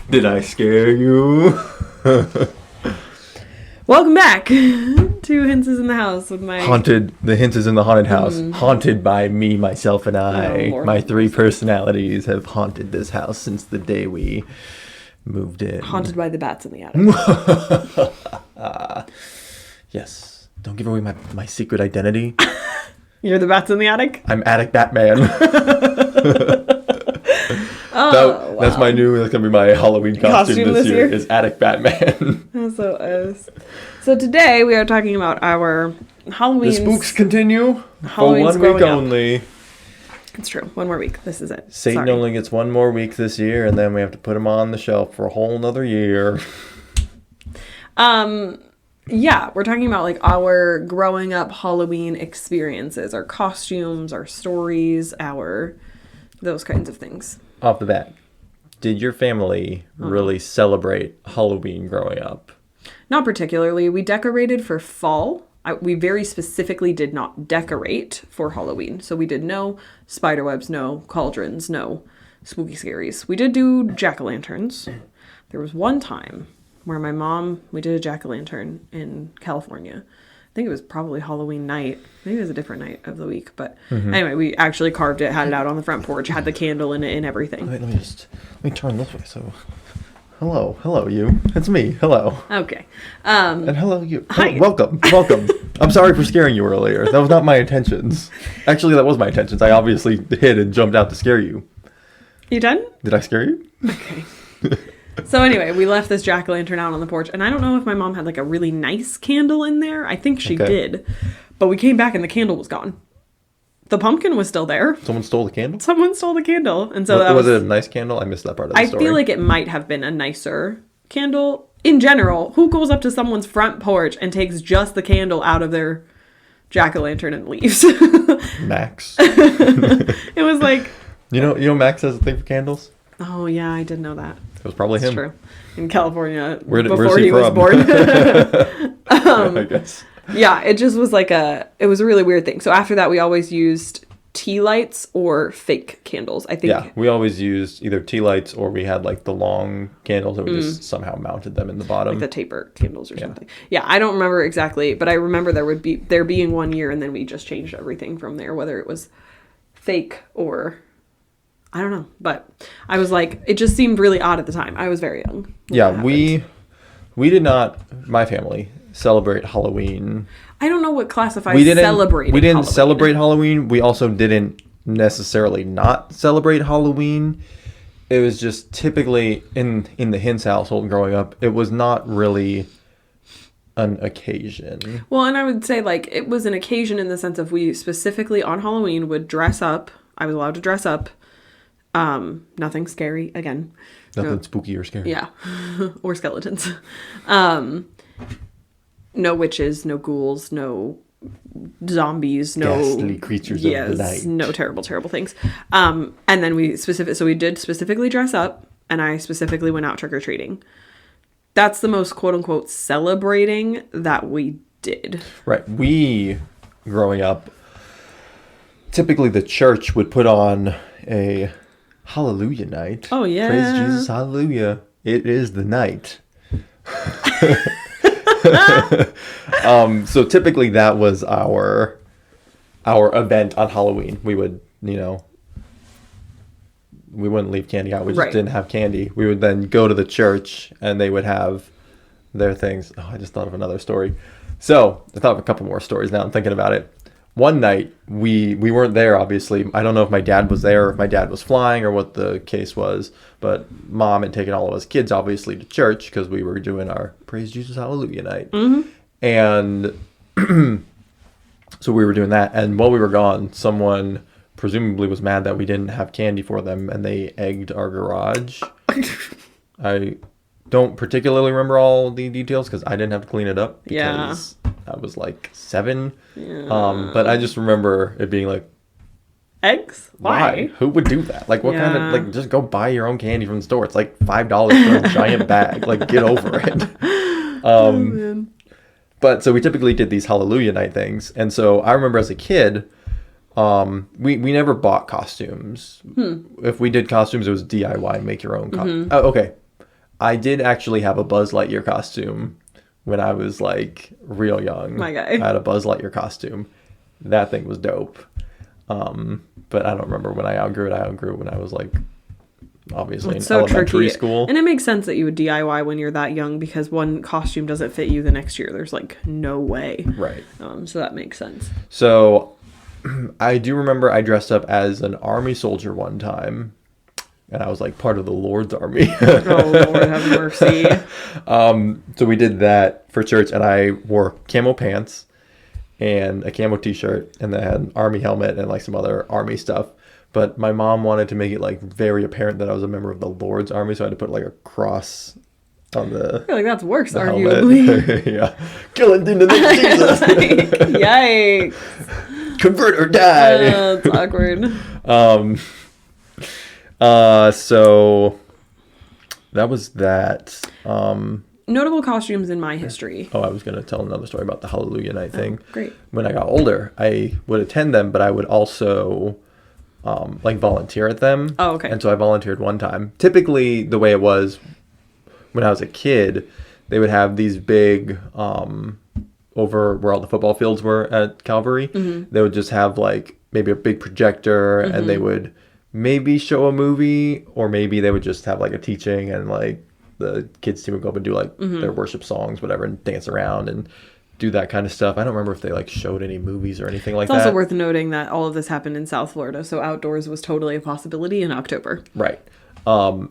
Did I scare you? Welcome back to Hintzes in the House with my... The Hintzes in the haunted house. Haunted by me, myself, and I. Lord. My three personalities have haunted this house since the day we moved in. Haunted by the bats in the attic. Yes. Don't give away my secret identity. You're the bats in the attic? I'm Attic Batman. That's my new, that's going to be my Halloween costume this year, is Attic Batman. That's so us. So today we are talking about our Halloween. The spooks continue Halloween's for 1 week growing up. only. It's true. One more week. This is it. Satan Sorry. only gets one more week this year, and then we have to put him on the shelf for a whole nother year. Yeah, we're talking about like our growing up Halloween experiences, our costumes, our stories, those kinds of things. Off the bat, did your family really celebrate Halloween growing up? Not particularly. We decorated for fall. We very specifically did not decorate for Halloween. So we did no spiderwebs, no cauldrons, no spooky scaries. We did do jack-o'-lanterns. There was one time where we did a jack-o'-lantern in California. I think it was probably Halloween night. Maybe it was a different night of the week. But anyway, we actually carved it, had it out on the front porch, had the candle in it and everything. Wait, let me turn this way. So, hello, you. It's me. Hello. Okay. And hello, you. Hi. Oh, welcome. I'm sorry for scaring you earlier. That was not my intentions. Actually, that was my intentions. I obviously hid and jumped out to scare you. You done? Did I scare you? Okay. So anyway, we left this jack-o'-lantern out on the porch, and I don't know if my mom had like a really nice candle in there. I think she did. But we came back and the candle was gone. The pumpkin was still there. Someone stole the candle? Someone stole the candle. And so was it a nice candle? I missed that part of the story. I feel like it might have been a nicer candle. In general, who goes up to someone's front porch and takes just the candle out of their jack-o'-lantern and leaves? Max. It was like... You know Max has a thing for candles? Oh, yeah, I did know that. It was probably That's him. true. In California, Where's before he he was from? born. I guess. Yeah, it just was it was a really weird thing. So after that, we always used tea lights or fake candles. I think. Yeah, we always used either tea lights or we had like the long candles and we just somehow mounted them in the bottom. Like the taper candles or something. Yeah, I don't remember exactly, but I remember there being 1 year and then we just changed everything from there, whether it was fake or... I don't know, but I was like, it just seemed really odd at the time. I was very young. Yeah, we did not, my family, celebrate Halloween. I don't know what classifies celebrating We didn't Halloween. celebrate Halloween. We also didn't necessarily not celebrate Halloween. It was just typically in the Hintz household growing up, it was not really an occasion. Well, and I would say like it was an occasion in the sense of we specifically on Halloween would dress up. I was allowed to dress up. Nothing scary again. Nothing spooky or scary. Yeah. Or skeletons. No witches, no ghouls, no zombies, no ghastly creatures of the night. No terrible things. And then we did specifically dress up and I specifically went out trick-or-treating. That's the most quote unquote celebrating that we did. Right. We, growing up, typically the church would put on a Hallelujah night. Oh, yeah. Praise Jesus, hallelujah. It is the night. So typically that was our event on Halloween. We would, we wouldn't leave candy out. We just didn't have candy. We would then go to the church and they would have their things. Oh, I just thought of another story. So I thought of a couple more stories now I'm thinking about it. One night, we weren't there, obviously. I don't know if my dad was there or if my dad was flying or what the case was. But Mom had taken all of us kids, obviously, to church because we were doing our Praise Jesus Hallelujah night. Mm-hmm. And so we were doing that. And while we were gone, someone presumably was mad that we didn't have candy for them. And they egged our garage. I don't particularly remember all the details because I didn't have to clean it up. Because I was like 7. Yeah. But I just remember it being like, eggs? Why? Who would do that? Like, what kind of, like, just go buy your own candy from the store. It's like $5 for a giant bag. Like, get over it. But so we typically did these Hallelujah night things. And so I remember as a kid, We never bought costumes. If we did costumes, it was DIY, make your own costume. Oh, okay. I did actually have a Buzz Lightyear costume when I was like real young. My guy. I had a Buzz Lightyear costume. That thing was dope. But I don't remember when I outgrew it. I outgrew it when I was like obviously in elementary school. And it makes sense that you would DIY when you're that young because one costume doesn't fit you the next year. There's like no way. Right. So that makes sense. So I do remember I dressed up as an army soldier one time. And I was like part of the Lord's army. Oh, Lord have mercy. So we did that for church, and I wore camo pants and a camo t-shirt, and then I had an army helmet and like some other army stuff. But my mom wanted to make it like very apparent that I was a member of the Lord's army, so I had to put like a cross on the. I feel like that's worse, arguably. Yeah, killing in the name of Jesus. Yikes! Convert or die. That's awkward. So that was that. Notable costumes in my history. Oh, I was going to tell another story about the Hallelujah Night thing. Great. When I got older, I would attend them, but I would also like volunteer at them. Oh, okay. And so I volunteered one time. Typically, the way it was when I was a kid, they would have these big over where all the football fields were at Calvary. Mm-hmm. They would just have like maybe a big projector, mm-hmm. and they would maybe show a movie, or maybe they would just have like a teaching, and like the kids team would go up and do like mm-hmm. their worship songs, whatever, and dance around and do that kind of stuff. I don't remember if they like showed any movies or anything like that. It's also worth noting that all of this happened in South Florida, so outdoors was totally a possibility in October. Right. And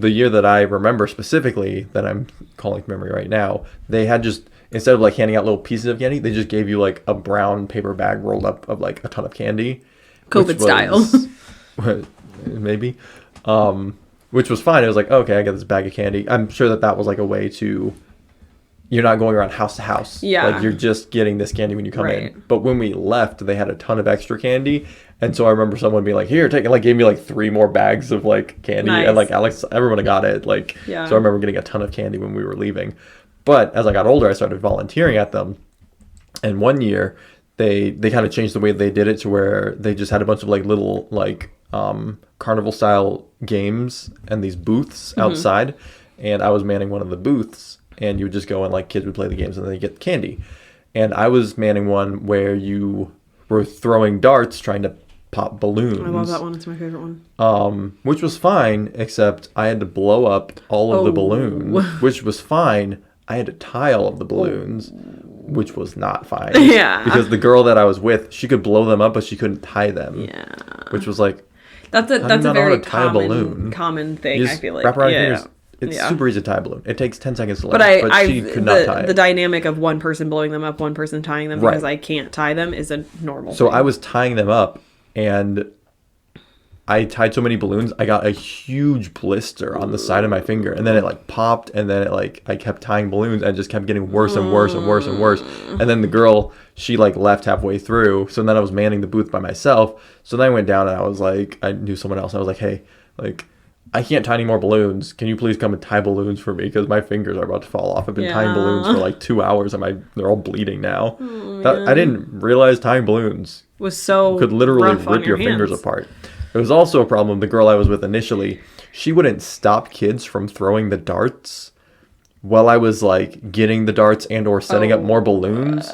the year that I remember specifically, that I'm calling from memory right now, they had just, instead of like handing out little pieces of candy, they just gave you like a brown paper bag rolled up of like a ton of candy. COVID style. Maybe. Which was fine. It was like, okay, I got this bag of candy. I'm sure that was like a way to, you're not going around house to house. Yeah. Like you're just getting this candy when you come in. But when we left, they had a ton of extra candy. And so I remember someone being like, here, take it. Like gave me like 3 more bags of like candy. Nice. And like Alex, everyone got it. Like, yeah. So I remember getting a ton of candy when we were leaving. But as I got older, I started volunteering at them. And one year they kind of changed the way they did it to where they just had a bunch of like little like carnival style games and these booths mm-hmm. outside. And I was manning one of the booths. And you would just go and like kids would play the games and then you get candy. And I was manning one where you were throwing darts trying to pop balloons. I love that one. It's my favorite one. Which was fine, except I had to blow up all of the balloons, which was fine. I had to tie all of the balloons, which was not fine. Yeah. Because the girl that I was with, she could blow them up, but she couldn't tie them. Yeah. Which was like, that's a very common thing, I feel like. Wrap around your fingers. It's super easy to tie a balloon. It takes 10 seconds to light, but she could not tie it. The dynamic of one person blowing them up, one person tying them because I can't tie them is a normal thing. I was tying them up, and I tied so many balloons, I got a huge blister on the side of my finger, and then it like popped, and then it like I kept tying balloons, and it just kept getting worse and worse and worse and worse. And then the girl, she like left halfway through, so then I was manning the booth by myself. So then I went down and I was like, I knew someone else. I was like, hey, like, I can't tie any more balloons. Can you please come and tie balloons for me? Because my fingers are about to fall off. I've been tying balloons for like 2 hours and they're all bleeding now. I didn't realize tying balloons was so could literally rip your fingers apart. It was also a problem. The girl I was with initially, she wouldn't stop kids from throwing the darts while I was like getting the darts and or setting up more balloons.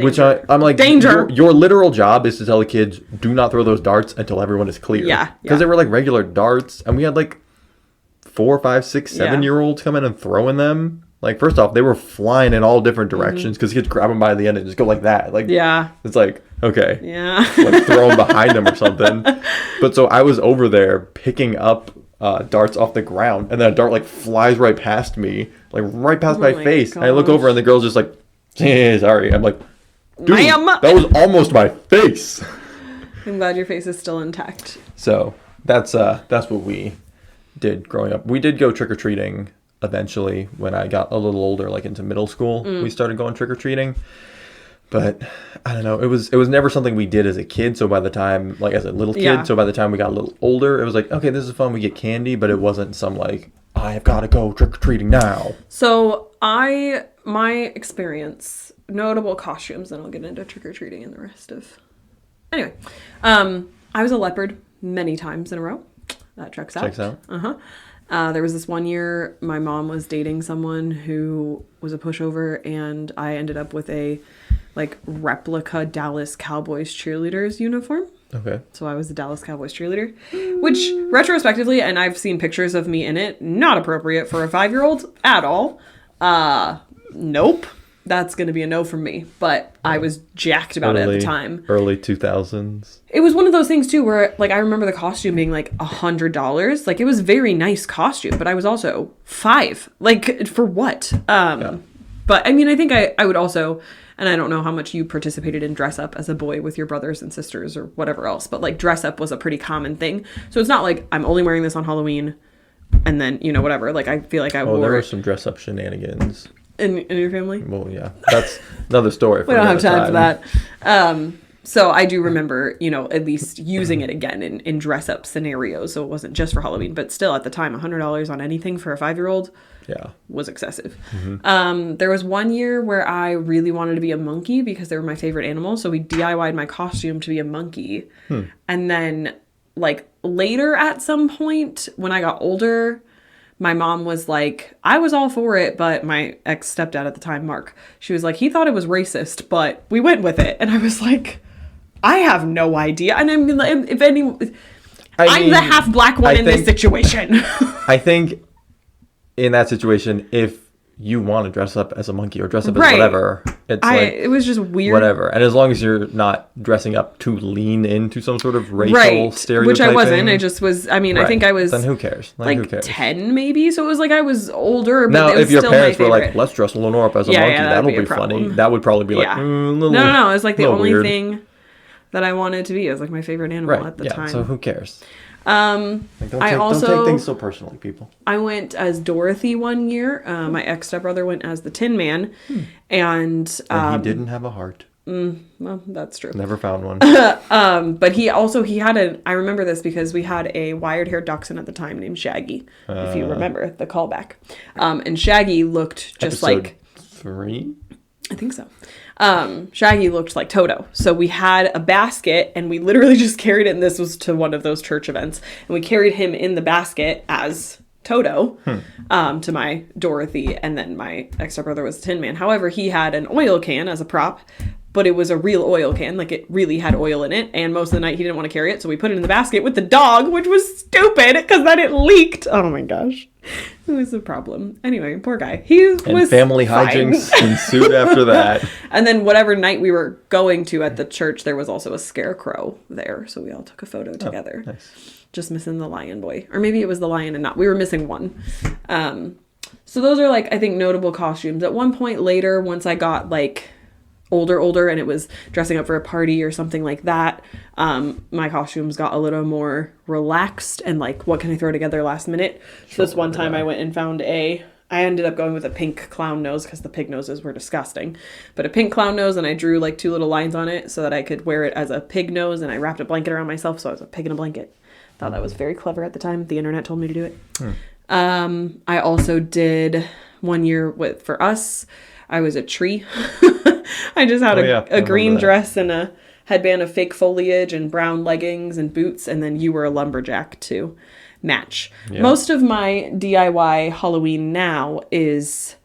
Which I'm like, danger. Your literal job is to tell the kids, do not throw those darts until everyone is clear. Yeah. Because they were like regular darts, and we had like 4, 5, 6, 7-year-olds come in and throwing them. Like, first off, they were flying in all different directions because kids grab them by the end and just go like that. Like, it's like, okay. Yeah. Like throw them behind them or something. But so I was over there picking up darts off the ground, and then a dart like flies right past me, like right past my face. And I look over and the girl's just like, sorry. I'm like, dude, that was almost my face. I'm glad your face is still intact. So that's what we did growing up. We did go trick-or-treating eventually when I got a little older, like into middle school. We started going trick-or-treating. But I don't know, it was never something we did as a kid. So by the time, like as a little kid, so by the time we got a little older, it was like, okay, this is fun, we get candy, but it wasn't some like, I've got to go trick-or-treating now. So my experience, notable costumes, then I'll get into trick-or-treating and the rest of Anyway, I was a leopard many times in a row. That checks out. Checks out. There was this one year my mom was dating someone who was a pushover, and I ended up with a like replica Dallas Cowboys cheerleaders uniform. Okay. So I was the Dallas Cowboys cheerleader, which retrospectively, and I've seen pictures of me in it, not appropriate for a 5-year-old at all. Nope. That's going to be a no from me. But I was jacked about it at the time. Early 2000s. It was one of those things too where like I remember the costume being like $100. Like it was a very nice costume, but I was also 5. Like for what? But I mean, I think I would also, and I don't know how much you participated in dress up as a boy with your brothers and sisters or whatever else, but like dress up was a pretty common thing. So it's not like I'm only wearing this on Halloween and then, you know, whatever. Like I feel like I wore there were some dress up shenanigans. In your family? Well, yeah. That's another story. We don't have time for that. So I do remember, you know, at least using it again in dress up scenarios. So it wasn't just for Halloween, but still at the time, $100 on anything for a 5-year-old was excessive. There was one year where I really wanted to be a monkey because they were my favorite animal. So we DIY'd my costume to be a monkey. And then like later at some point when I got older, my mom was like, I was all for it, but my ex-stepdad at the time, Mark, she was like, he thought it was racist, but we went with it. And I was like, I have no idea. And I mean, if any, I'm the half black one in this situation. I think in that situation, if you want to dress up as a monkey or dress up as whatever, it was just weird. Whatever. And as long as you're not dressing up to lean into some sort of racial stereotyping. Which I wasn't. I just was, I mean, I think I was. Then who cares? Like who cares? 10 maybe. So it was like I was older, but now, it was if your still parents my were favorite. like, let's dress Lynora up as a monkey, that'll be funny. That would probably be like, no. It was like the only weird. thing that I wanted to be. It was like my favorite animal at the time. So who cares? Don't take things so personally, people. I went as Dorothy one year. My ex-stepbrother went as the Tin Man. And he didn't have a heart. Well, that's true. Never found one. But he had I remember this because we had a wired-haired dachshund at the time named Shaggy, if you remember the callback. And Shaggy looked just Episode 3? I think so. Shaggy looked like Toto. So we had a basket and we literally just carried it. And this was to one of those church events. And we carried him in the basket as Toto to my Dorothy. And then my ex-brother was the Tin Man. However, he had an oil can as a prop, but it was a real oil can. Like it really had oil in it. And most of the night he didn't want to carry it. So we put it in the basket with the dog, which was stupid because then it leaked. Oh my gosh. It was a problem. Anyway, poor guy. Was family fine. hijinks ensued after that. And then whatever night we were going to at the church, there was also a scarecrow there. So we all took a photo together. Nice. Just missing the lion boy. Or maybe it was the lion and not. We were missing one. So those are like, I think, notable costumes. At one point later, once I got like older and it was dressing up for a party or something like that, my costumes got a little more relaxed and like, what can I throw together last minute? So this one time I went and found I ended up going with a pink clown nose because the pig noses were disgusting, but a pink clown nose, and I drew like 2 little lines on it so that I could wear it as a pig nose, and I wrapped a blanket around myself so I was a pig in a blanket. Thought that was very clever at the time. The internet told me to do it. I also did one year for us, I was a tree. I just had a green dress and a headband of fake foliage and brown leggings and boots, and then you were a lumberjack to match. Yeah. Most of my DIY Halloween now is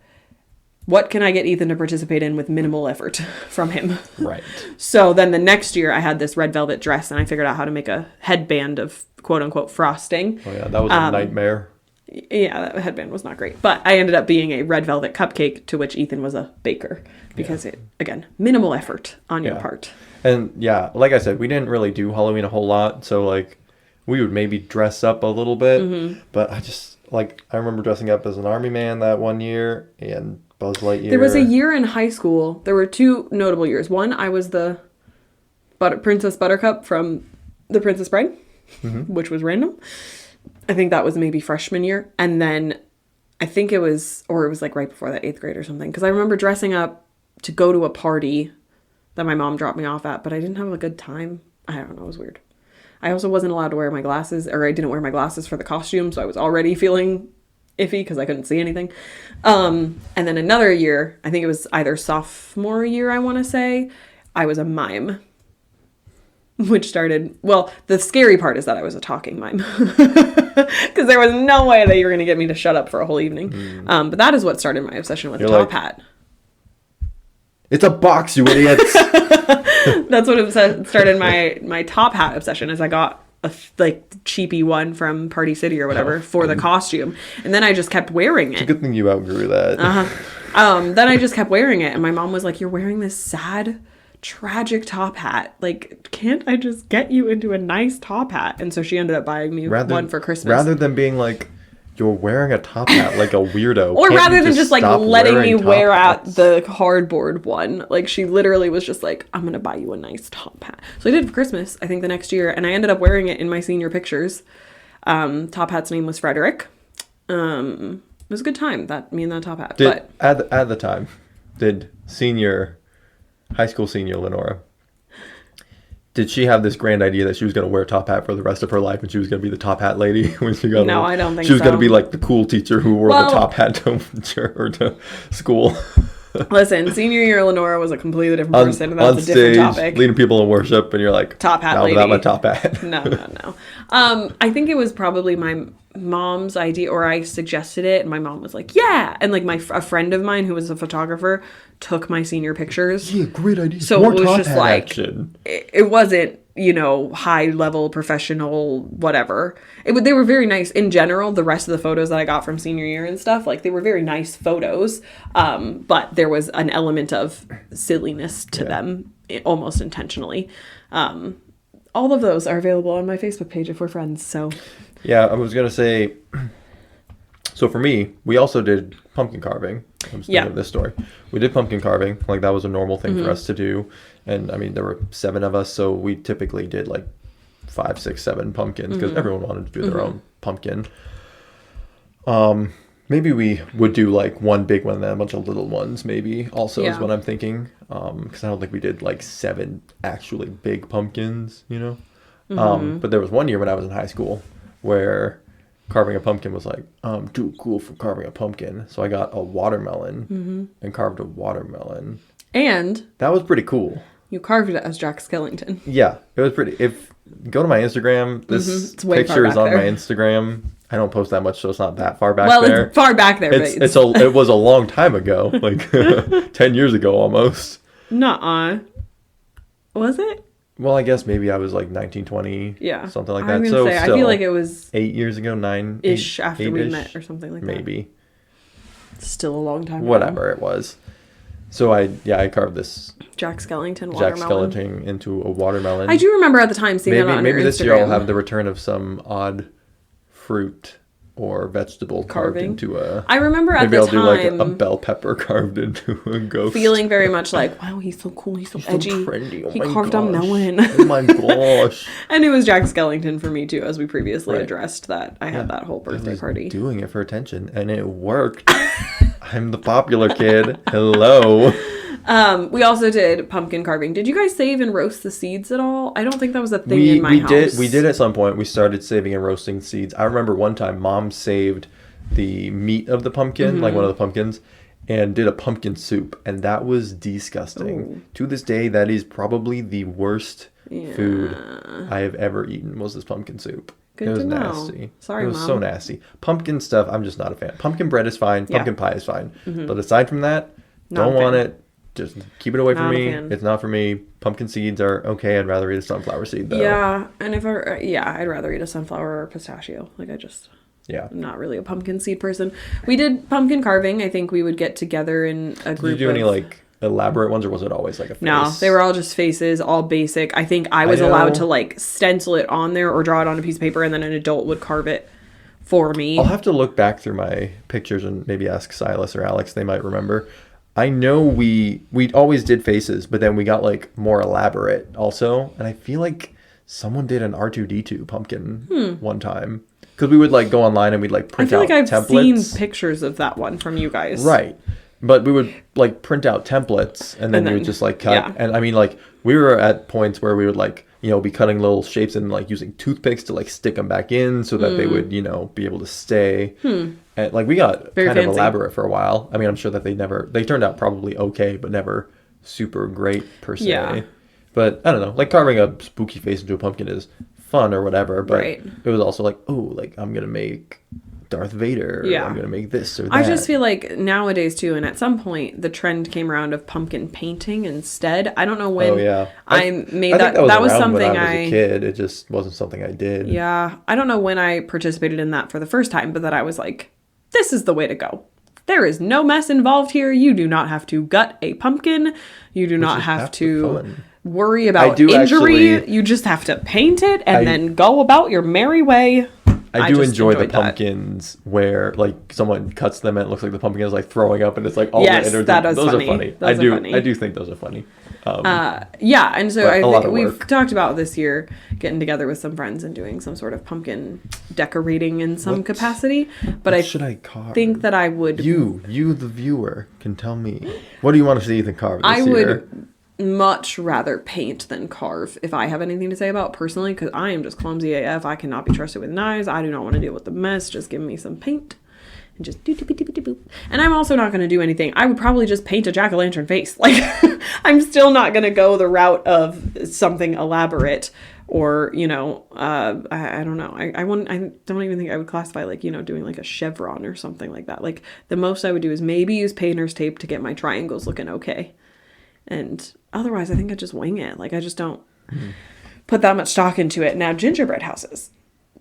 what can I get Ethan to participate in with minimal effort from him. Right. So then the next year I had this red velvet dress and I figured out how to make a headband of quote unquote frosting. Oh yeah, that was a nightmare. Yeah, that headband was not great. But I ended up being a red velvet cupcake to which Ethan was a baker because it, again, minimal effort on your part. And yeah, like I said, we didn't really do Halloween a whole lot. So like we would maybe dress up a little bit. But I remember dressing up as an army man that one year and Buzz Lightyear. There was a year in high school. There were 2 notable years. One, I was the Princess Buttercup from The Princess Bride, which was random. I think that was maybe freshman year. And then I think it was like right before that, 8th grade or something. Because I remember dressing up to go to a party that my mom dropped me off at, but I didn't have a good time. I don't know, it was weird. I also wasn't allowed to wear my glasses, or I didn't wear my glasses for the costume, so I was already feeling iffy because I couldn't see anything. And then another year, I think it was either sophomore year, I want to say, I was a mime. which started, well, the scary part is that I was a talking mime. Because there was no way that you were going to get me to shut up for a whole evening. But that is what started my obsession with the top hat. It's a box, you idiots. That's what started my top hat obsession, is I got a cheapy one from Party City or whatever for the costume. And then I just kept wearing it. It's a good thing you outgrew that. Then I just kept wearing it. And my mom was like, you're wearing this sad, tragic top hat. Like, can't I just get you into a nice top hat? And so she ended up buying me one for Christmas. Rather than being like, you're wearing a top hat like a weirdo. Or rather than just like letting me wear out the cardboard one. Like, she literally was just like, I'm going to buy you a nice top hat. So I did for Christmas, I think the next year. And I ended up wearing it in my senior pictures. Top hat's name was Frederick. It was a good time, me and that top hat. But at the time, did high school senior Lynora, did she have this grand idea that she was going to wear a top hat for the rest of her life and she was going to be the top hat lady when she got No, I don't think so. She was going to be like the cool teacher who wore the top hat to school. Listen, senior year Lynora was a completely different person, and that's a different topic. Leading people in worship, and you're like, top hat lady. Without my top hat. No. I think it was probably my mom's idea, or I suggested it, and my mom was like, yeah. And like a friend of mine who was a photographer took my senior pictures. Yeah, great idea. So it was just like, it wasn't, high level professional, whatever. They were very nice in general. The rest of the photos that I got from senior year and stuff, like, they were very nice photos. But there was an element of silliness to them, almost intentionally. All of those are available on my Facebook page if we're friends. So yeah, I was gonna say. So for me, we also did pumpkin carving. I'm just thinking of this story. We did pumpkin carving. Like, that was a normal thing for us to do. And I mean, there were 7 of us, so we typically did like 5, 6, 7 pumpkins because everyone wanted to do their own pumpkin. Maybe we would do like one big one and then a bunch of little ones, maybe also is what I'm thinking. Because I don't think we did like 7 actually big pumpkins, But there was one year when I was in high school where carving a pumpkin was like, too cool for carving a pumpkin. So I got a watermelon and carved a watermelon. And that was pretty cool. You carved it as Jack Skellington. Yeah, it was pretty. Go to my Instagram, this picture is on my Instagram. I don't post that much, so it's not that far back there. Well, it's far back there. It was a long time ago, like 10 years ago almost. Nuh-uh. Was it? Well, I guess maybe I was like 19, 20, something like that. I feel like it was 8 years ago, 9-ish after we met or something like that. Maybe. Still a long time ago. Whatever it was. So I carved this Jack Skellington watermelon. Jack Skellington into a watermelon. I do remember at the time seeing that on your Instagram. Maybe this year I'll have the return of some odd fruit or vegetable carved into a... I remember at the time... Maybe I'll do like a bell pepper carved into a ghost. Feeling very much like, wow, he's so cool, he's so edgy. So trendy. He carved a melon. Oh my gosh. And it was Jack Skellington for me too, as we previously addressed that I had that whole birthday party. Doing it for attention, and it worked. I'm the popular kid. Hello. We also did pumpkin carving. Did you guys save and roast the seeds at all? I don't think that was a thing in my house. We did at some point. We started saving and roasting seeds. I remember one time Mom saved the meat of the pumpkin, like one of the pumpkins, and did a pumpkin soup. And that was disgusting. Ooh. To this day, that is probably the worst food I have ever eaten, was this pumpkin soup. Good it was to know. nasty. Sorry, It was Mom. so nasty. Pumpkin stuff, I'm just not a fan. Pumpkin bread is fine. Pumpkin pie is fine. But aside from that, don't want it. Just keep it away from me. It's not for me. Pumpkin seeds are okay. I'd rather eat a sunflower seed, though. Yeah, and I'd rather eat a sunflower or a pistachio. Like, I'm not really a pumpkin seed person. We did pumpkin carving. I think we would get together in a group. Did you do any, like, elaborate ones, or was it always, like, a face? No, they were all just faces, all basic. I think I was allowed to, like, stencil it on there or draw it on a piece of paper, and then an adult would carve it for me. I'll have to look back through my pictures and maybe ask Silas or Alex. They might remember. I know we always did faces, but then we got like more elaborate also. And I feel like someone did an R2-D2 pumpkin one time. Because we would like go online and we'd like print out templates. I feel like I've seen pictures of that one from you guys. Right. But we would like print out templates and then we would just like cut. Yeah. And I mean, like, we were at points where we would like, be cutting little shapes and like using toothpicks to like stick them back in so that they would, be able to stay. And like, we got very kind of elaborate for a while. I mean, I'm sure that they turned out probably okay, but never super great per se. Yeah. But I don't know, like carving a spooky face into a pumpkin is fun or whatever. But Right. it was also like, oh, like I'm gonna make Darth Vader. Yeah. Or I'm gonna make this or that. I just feel like nowadays too, and at some point the trend came around of pumpkin painting instead. I don't know when. Oh yeah. I made I that. think That was around something when I was a kid. It just wasn't something I did. Yeah, I don't know when I participated in that for the first time, but that I was like, this is the way to go. There is no mess involved here. You do not have to gut a pumpkin. You do not have to worry about injury. You just have to paint it and then go about your merry way. I do enjoy the pumpkins where like someone cuts them and it looks like the pumpkin is like throwing up and it's like all the innards. Those are funny. I do think those are funny. Yeah, and so I think we've talked about this year getting together with some friends and doing some sort of pumpkin decorating in some capacity. But should I carve? Think that I would. You the viewer can tell me, what do you want to see Ethan carve this year? would much rather paint than carve if I have anything to say about personally, because I am just clumsy AF. I cannot be trusted with knives. I do not want to deal with the mess. Just give me some paint and just do boop. And I'm also not going to do anything. I would probably just paint a jack-o'-lantern face. Like I'm still not going to go the route of something elaborate or, I don't know. I don't even think I would classify like, doing like a chevron or something like that. Like the most I would do is maybe use painter's tape to get my triangles looking okay. And otherwise, I think I just wing it. Like, I just don't put that much stock into it. Now, gingerbread houses,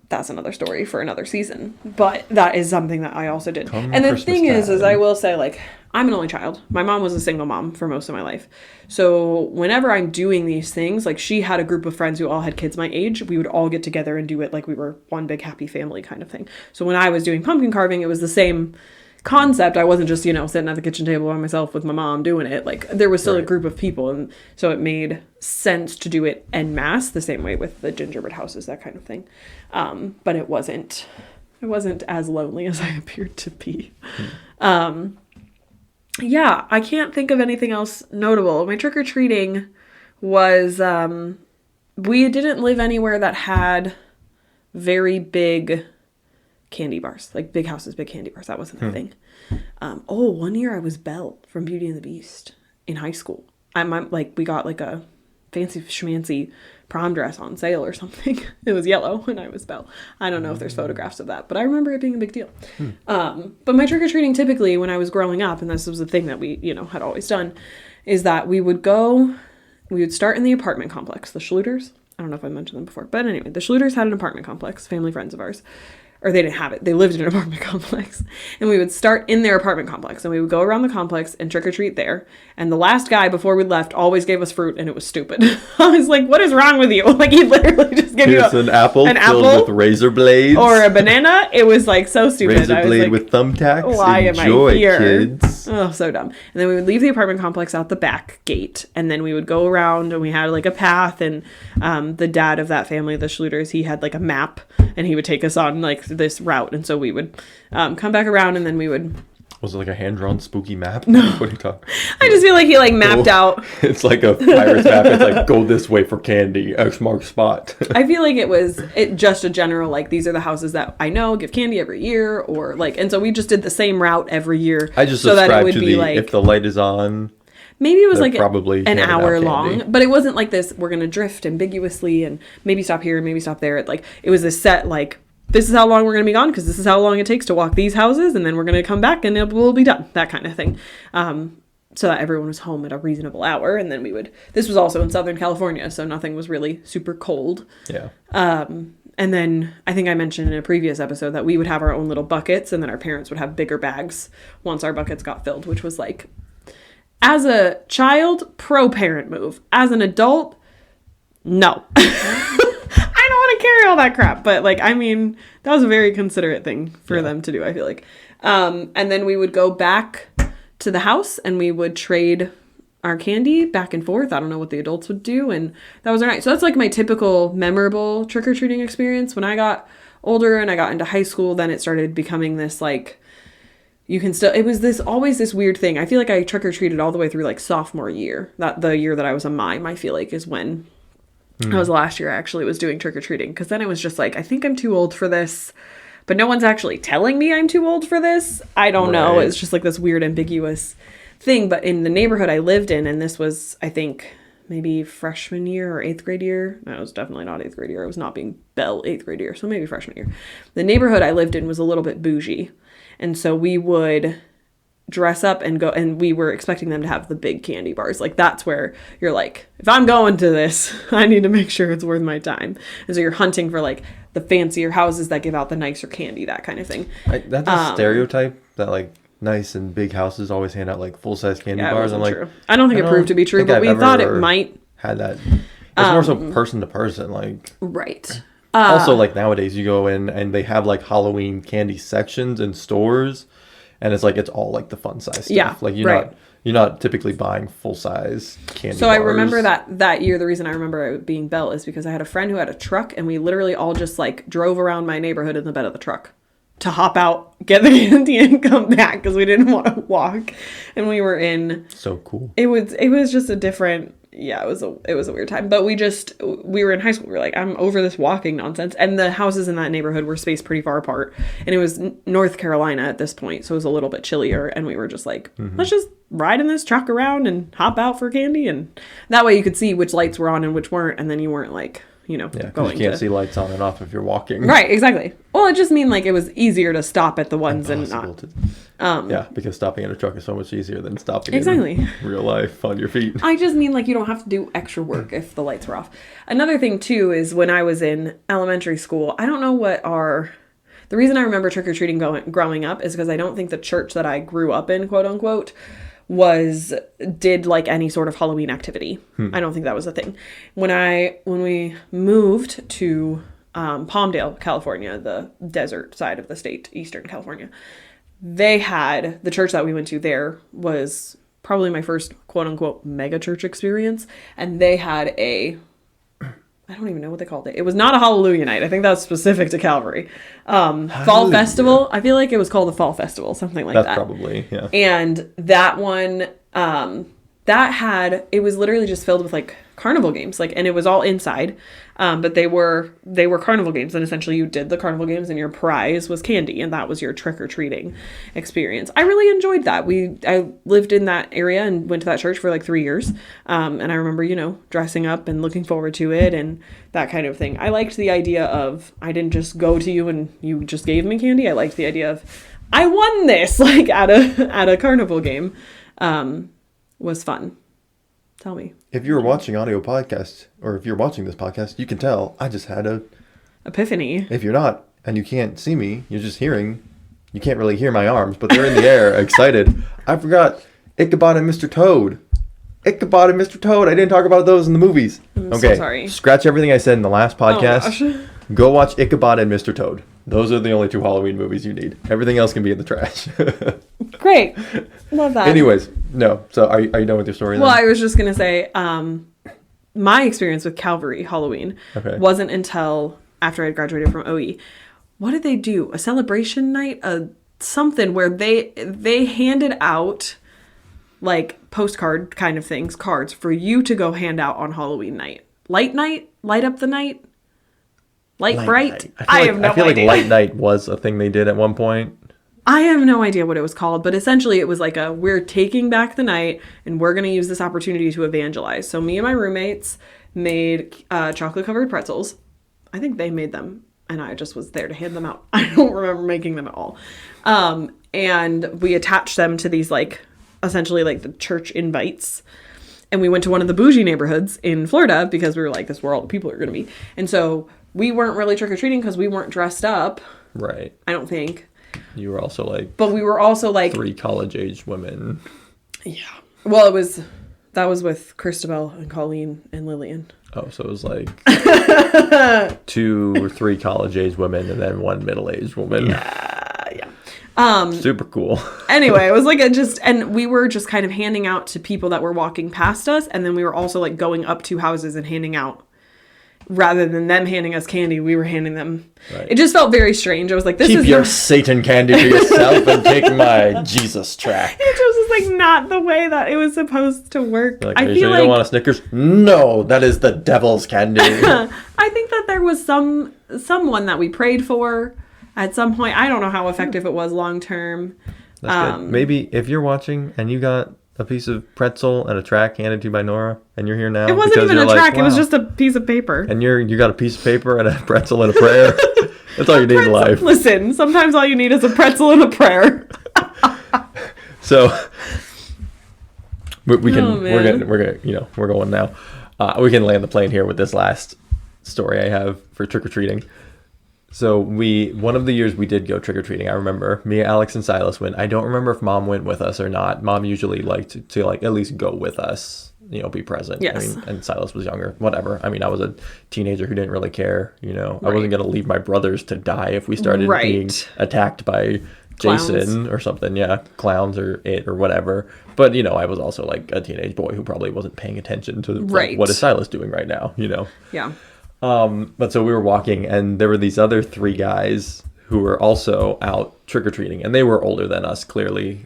that's another story for another season. But that is something that I also did. And the thing is I will say, like, I'm an only child. My mom was a single mom for most of my life. So whenever I'm doing these things, like, she had a group of friends who all had kids my age. We would all get together and do it like we were one big happy family kind of thing. So when I was doing pumpkin carving, it was the same concept. I wasn't just, sitting at the kitchen table by myself with my mom doing it. Like there was still a group of people, and so it made sense to do it en masse the same way with the gingerbread houses, that kind of thing. But it wasn't as lonely as I appeared to be. Yeah, I can't think of anything else notable. My trick-or-treating was we didn't live anywhere that had very big candy bars, like big houses, big candy bars. That wasn't a thing. One year I was Belle from Beauty and the Beast in high school. We got like a fancy schmancy prom dress on sale or something. It was yellow and I was Belle. I don't know if there's photographs of that, but I remember it being a big deal. But my trick-or-treating typically when I was growing up, and this was a thing that we, had always done, is that we would start in the apartment complex, the Schluters. I don't know if I mentioned them before, but anyway, the Schluters had an apartment complex, family friends of ours. Or they didn't have it. They lived in an apartment complex. And we would start in their apartment complex. And we would go around the complex and trick-or-treat there. And the last guy, before we left, always gave us fruit. And it was stupid. I was like, what is wrong with you? Like, he literally just gave you an apple filled with razor blades. Or a banana. It was, like, so stupid. Razor blade with thumbtacks. Why Enjoy, am I here? Kids. Oh, so dumb. And then we would leave the apartment complex out the back gate. And then we would go around and we had, like, a path. And the dad of that family, the Schluters, he had, like, a map. And he would take us on, like, this route. And so we would come back around and then we would... Was it like a hand-drawn spooky map? No. What are you talking? I just feel like he like mapped out. It's like a pirate's map. It's like, go this way for candy. X marks spot. I feel like it was just a general, like, these are the houses that I know give candy every year, or like, and so we just did the same route every year. I just so that it would be like, if the light is on. Maybe it was like probably an hour long, but it wasn't like this, we're going to drift ambiguously and maybe stop here and maybe stop there. It was this set, like, this is how long we're going to be gone because this is how long it takes to walk these houses, and then we're going to come back and it will be done, that kind of thing. So that everyone was home at a reasonable hour, and then this was also in Southern California, so nothing was really super cold. Yeah. And then I think I mentioned in a previous episode that we would have our own little buckets, and then our parents would have bigger bags once our buckets got filled, which was like, as a child, pro-parent move. As an adult, no. I don't want to carry all that crap, but that was a very considerate thing for them to do, I feel like. And then we would go back to the house and we would trade our candy back and forth. I don't know what the adults would do, and that was our night. So that's like my typical memorable trick-or-treating experience. When I got older and I got into high school, then it started becoming this like, it was always this weird thing. I feel like I trick-or-treated all the way through like sophomore year. That the year that I was a mime, I feel like, is when that was the last year I actually was doing trick-or-treating, because then it was just like, I think I'm too old for this, but no one's actually telling me I'm too old for this. I don't know. It's just like this weird ambiguous thing. But in the neighborhood I lived in, and this was, I think, maybe freshman year or 8th grade year. No, it was definitely not 8th grade year. I was not being Belle 8th grade year. So maybe freshman year. The neighborhood I lived in was a little bit bougie. And so we would dress up and go, and we were expecting them to have the big candy bars. Like, that's where you're like, if I'm going to this, I need to make sure it's worth my time. And so you're hunting for like the fancier houses that give out the nicer candy, that kind of thing. That's a stereotype that like nice and big houses always hand out like full-size candy bars. I'm like, true. I don't think it proved to be true, but we thought it might. Had that. It's more so person to person, like. Right. Also, like nowadays, you go in and they have like Halloween candy sections in stores, and it's like it's all like the fun size stuff. Yeah, like you're not typically buying full size candy. So bars. I remember that year. The reason I remember it being Belle is because I had a friend who had a truck, and we literally all just like drove around my neighborhood in the bed of the truck to hop out, get the candy, and come back because we didn't want to walk. And we were in. So cool. It was just a different. Yeah, it was a weird time. But we were in high school. We were like, I'm over this walking nonsense. And the houses in that neighborhood were spaced pretty far apart. And it was North Carolina at this point, so it was a little bit chillier. And we were just like, let's just ride in this truck around and hop out for candy. And that way you could see which lights were on and which weren't. And then you weren't like, going you can't see lights on and off if you're walking. Right, exactly. Well, it just mean like it was easier to stop at the ones and not. Because stopping in a truck is so much easier than stopping in real life on your feet. I just mean like you don't have to do extra work if the lights were off. Another thing too is when I was in elementary school, I don't know the reason I remember trick-or-treating growing up is because I don't think the church that I grew up in, quote unquote, did like any sort of Halloween activity. I don't think that was a thing. When we moved to Palmdale, California, the desert side of the state, Eastern California, they had the church that we went to there was probably my first quote unquote mega church experience. And they had I don't even know what they called it. It was not a Hallelujah night. I think that was specific to Calvary. Fall Festival. I feel like it was called the Fall Festival, something like that. That's probably, yeah. And that one, it was literally just filled with like carnival games, like, and it was all inside. But they were carnival games, and essentially you did the carnival games and your prize was candy, and that was your trick-or-treating experience. I really enjoyed that. I lived in that area and went to that church for like 3 years. And I remember, dressing up and looking forward to it and that kind of thing. I liked the idea of, I didn't just go to you and you just gave me candy. I liked the idea of, I won this, like at a carnival game. Was fun. Tell me. If you were watching audio podcasts, or if you're watching this podcast, you can tell I just had a epiphany. If you're not, and you can't see me, you're just hearing. You can't really hear my arms, but they're in the air, excited. I forgot Ichabod and Mr. Toad. Ichabod and Mr. Toad. I didn't talk about those in the movies. I'm so sorry. Scratch everything I said in the last podcast. Oh, gosh. Go watch Ichabod and Mr. Toad. Those are the only 2 Halloween movies you need. Everything else can be in the trash. Great. Love that. Anyways, no. So are you done with your story then? Well, I was just going to say, my experience with Calvary Halloween wasn't until after I had graduated from OE. What did they do? A celebration night? Something where they handed out like postcard kind of things, cards for you to go hand out on Halloween night. Light up the night? Light bright? I have no idea. I feel like Light Night was a thing they did at one point. I have no idea what it was called, but essentially it was like we're taking back the night and we're going to use this opportunity to evangelize. So me and my roommates made chocolate covered pretzels. I think they made them and I just was there to hand them out. I don't remember making them at all. And we attached them to these like essentially like the church invites. And we went to one of the bougie neighborhoods in Florida because we were like, this is where all the people are going to be. And so we weren't really trick-or-treating because we weren't dressed up. Right. I don't think. You were also like... But we were also like... 3 college-age women. Yeah. Well, that was with Christabel and Colleen and Lillian. Oh, so it was like 2 or 3 college-age women and then 1 middle-aged woman. Yeah. Super cool. Anyway, it was like and we were just kind of handing out to people that were walking past us. And then we were also like going up to houses and handing out. Rather than them handing us candy, we were handing them. Right. It just felt very strange. I was like, keep your Satan candy to yourself and take my Jesus track. It was just like not the way that it was supposed to work. Like, I feel like you don't want a Snickers? No, that is the devil's candy. I think that there was someone that we prayed for at some point. I don't know how effective it was long term. That's good. Maybe if you're watching and you got a piece of pretzel and a track handed to you by Nora, and you're here now. It wasn't even a track. Wow. It was just a piece of paper. And you got a piece of paper and a pretzel and a prayer. That's all you need in life. Listen, sometimes all you need is a pretzel and a prayer. So we're going now. We can land the plane here with this last story I have for trick-or-treating. So one of the years we did go trick-or-treating, I remember me, Alex, and Silas went. I don't remember if Mom went with us or not. Mom usually liked to like at least go with us, be present. Yes. And Silas was younger, whatever. I mean, I was a teenager who didn't really care, Right. I wasn't going to leave my brothers to die if we started being attacked by Jason or something. Yeah, clowns or it or whatever. But, I was also like a teenage boy who probably wasn't paying attention to like, what is Silas doing right now, Yeah. But so we were walking, and there were these other 3 guys who were also out trick-or-treating, and they were older than us, clearly.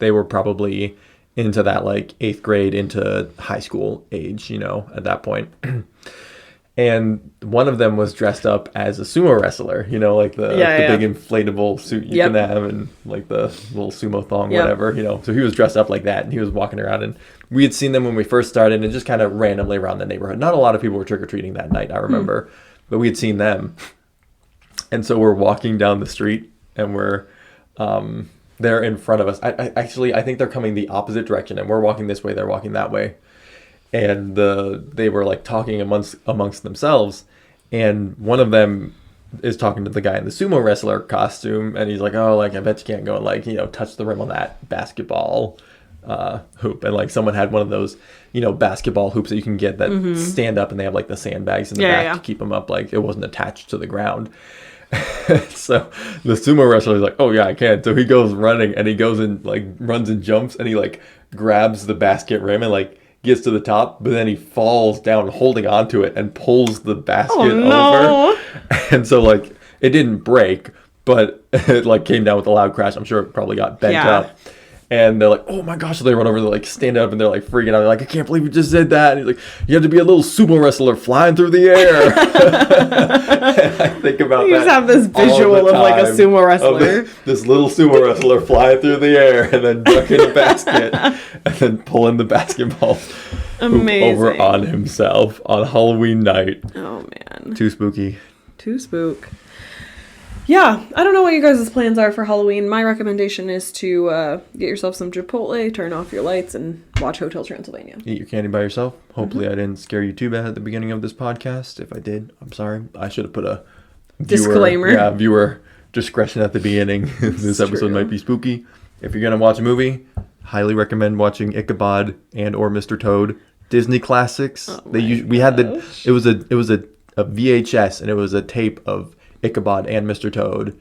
They were probably into that, like, 8th grade into high school age, at that point. And one of them was dressed up as a sumo wrestler, like the big inflatable suit you can have, and like the little sumo thong, whatever, So he was dressed up like that, and he was walking around, and we had seen them when we first started, and just kind of randomly around the neighborhood. Not a lot of people were trick-or-treating that night, I remember, but we had seen them. And so we're walking down the street, and they're in front of us. I think they're coming the opposite direction, and we're walking this way, they're walking that way. And they were like talking amongst themselves, and one of them is talking to the guy in the sumo wrestler costume, and he's like, "Oh, like I bet you can't go and like touch the rim on that basketball hoop." And like someone had one of those basketball hoops that you can get that stand up, and they have like the sandbags in the back to keep them up, like it wasn't attached to the ground. So the sumo wrestler is like, "Oh yeah, I can." So he goes running, and he goes and like runs and jumps, and he like grabs the basket rim and like gets to the top, but then he falls down holding onto it and pulls the basket over. And so like it didn't break, but it like came down with a loud crash. I'm sure it probably got bent up. And they're like, "Oh my gosh." So they run over, they like stand up, and they're like freaking out. They're like, "I can't believe you just did that." And he's like, "You have to be a little sumo wrestler flying through the air." And I think about you that. You just have this visual of like a sumo wrestler. This little sumo wrestler flying through the air and then ducking a basket and then pulling the basketball over on himself on Halloween night. Oh man. Too spooky. Too spook. Yeah, I don't know what you guys' plans are for Halloween. My recommendation is to get yourself some Chipotle, turn off your lights, and watch Hotel Transylvania. Eat your candy by yourself. Hopefully I didn't scare you too bad at the beginning of this podcast. If I did, I'm sorry. I should have put a disclaimer. Viewer discretion at the beginning. This episode might be spooky. If you're going to watch a movie, highly recommend watching Ichabod and or Mr. Toad. Disney classics. We had it was a VHS, and it was a tape of Ichabod and Mr. Toad,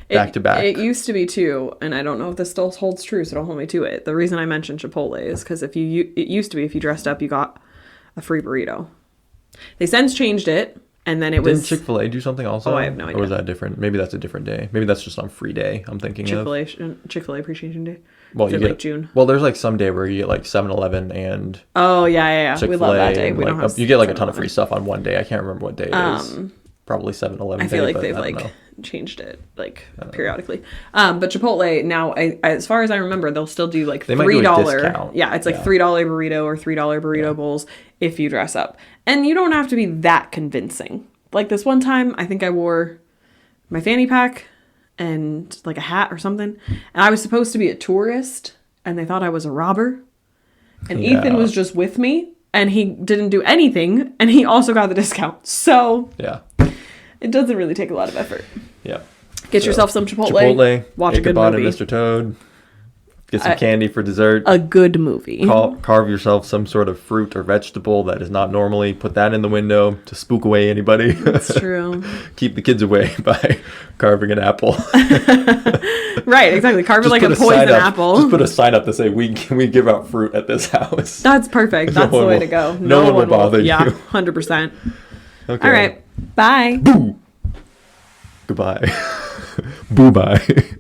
back to back. It used to be too, and I don't know if this still holds true, so don't hold me to it. The reason I mentioned Chipotle is because it used to be if you dressed up, you got a free burrito. They since changed it, and then it was... Didn't Chick-fil-A do something also? Oh, I have no idea. Or was that different? Maybe that's a different day. Maybe that's just on free day I'm thinking of. Chick-fil-A Appreciation Day? Well, you get like June. Well, there's like some day where you get like 7-Eleven and... Oh, yeah. Chick-fil-A, we love that day. We like, don't have you get like a ton of free stuff on one day. I can't remember what day it is. Probably 7-Eleven. I feel like they've like changed it like periodically. But Chipotle now, as far as I remember, they'll still do like $3. Yeah, it's like $3 burrito or $3 burrito bowls if you dress up, and you don't have to be that convincing. Like this one time, I think I wore my fanny pack and like a hat or something, and I was supposed to be a tourist, and they thought I was a robber, and Ethan was just with me. And he didn't do anything, and he also got the discount. So it doesn't really take a lot of effort. Yeah. Get yourself some Chipotle. Watch Ichabod a good movie. And Mr. Toad. Get some candy for dessert. A good movie. Carve yourself some sort of fruit or vegetable that is not normally. Put that in the window to spook away anybody. That's true. Keep the kids away by carving an apple. Right, exactly. Carve it like a poison apple. Just put a sign up to say, we give out fruit at this house. That's perfect. That's the way to go. No one will bother you. Yeah, 100%. Okay. All right. Bye. Boo. Goodbye. Boo bye.